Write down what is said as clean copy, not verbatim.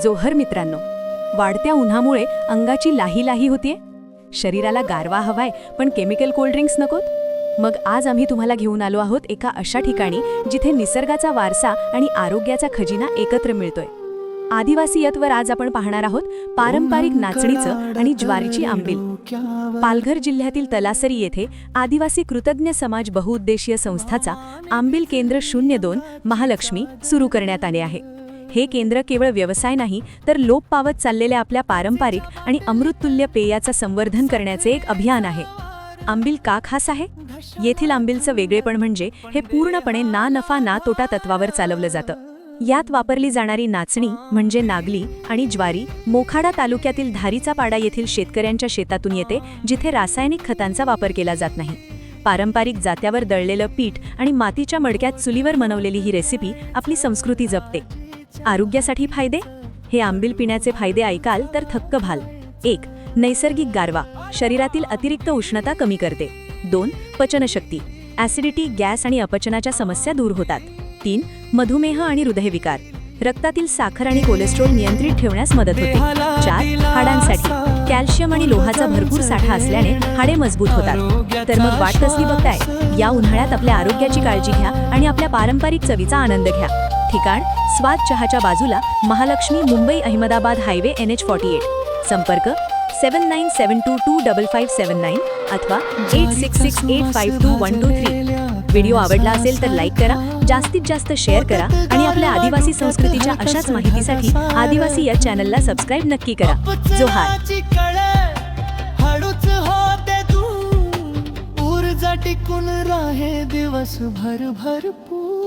जोहर मित्रांनो, वाढत्या उन्हामुळे अंगाची लाही लाही होतीये. शरीराला गारवा हवाय पण केमिकल कोल्ड्रिंक्स नकोत. मग आज आम्ही तुम्हाला घेऊन आलो आहोत एका अशा ठिकाणी जिथे निसर्गाचा वारसा आणि आरोग्याचा खजिना एकत्र मिळतोय. आदिवासीयतवर आज आपण पाहणार आहोत पारंपरिक नाचणीचं आणि ज्वारीची आंबील. पालघर जिल्ह्यातील तलासरी येथे आदिवासी कृतज्ञ समाज बहुउद्देशीय संस्थाचा आंबील केंद्र 02 महालक्ष्मी सुरू करण्यात आले आहे. हे केंद्र केवळ व्यवसाय नाही तर लोप पावत चाललेल्या आपल्या पारंपरिक आणि अमृततुल्य पेयाचं संवर्धन करण्याचे एक अभियान आहे. आंबील का खास आहे? येथील आंबीलचं वेगळेपण म्हणजे हे पूर्णपणे ना नफा ना तोटा तत्वावर चालवलं जातं. यात वापरली जाणारी नाचणी म्हणजे नागली आणि ज्वारी मोखाडा तालुक्यातील धारीचा पाडा येथील शेतकऱ्यांच्या शेतातून येते, जिथे रासायनिक खतांचा वापर केला जात नाही. पारंपरिक जात्यावर दळलेलं पीठ आणि मातीच्या मडक्यात चुलीवर बनवलेली ही रेसिपी आपली संस्कृती जपते. आरोग्यासाठी फायदे? हे आंबील पिण्याचे फायदे ऐकाल तर थक्क व्हाल. 1. नैसर्गिक गारवा, शरीरातील अतिरिक्त उष्णता कमी करते. 2. पचनशक्ती, ॲसिडिटी, गॅस आणि अपचनाच्या समस्या दूर होतात. 3. मधुमेह आणि हृदयविकार, रक्तातील साखर आणि कोलेस्ट्रॉल नियंत्रित ठेवण्यास मदत होते. 4. हाडांसाठी, कॅल्शियम आणि लोहाचा भरपूर साठा असल्याने हाडे मजबूत होतात. तर मग वाट कसली बघताय? या उन्हाळ्यात आपल्या आरोग्याची काळजी घ्या आणि आपल्या पारंपरिक चवीचा आनंद घ्या. ठिकाण स्वाद चहाच्या बाजूला, महालक्ष्मी, मुंबई अहमदाबाद हायवे NH48. संपर्क 7972255579 अथवा 8668522123. व्हिडिओ आवडला असेल तर लाईक करा, जास्तीत जास्त शेअर करा आणि आपल्या आदिवासी संस्कृतीच्या अशाच माहितीसाठी आदिवासी या चॅनलला सबस्क्राईब नक्की करा. जोहार. ऊर्जा टिकून राहे दिवस भर भरपूर.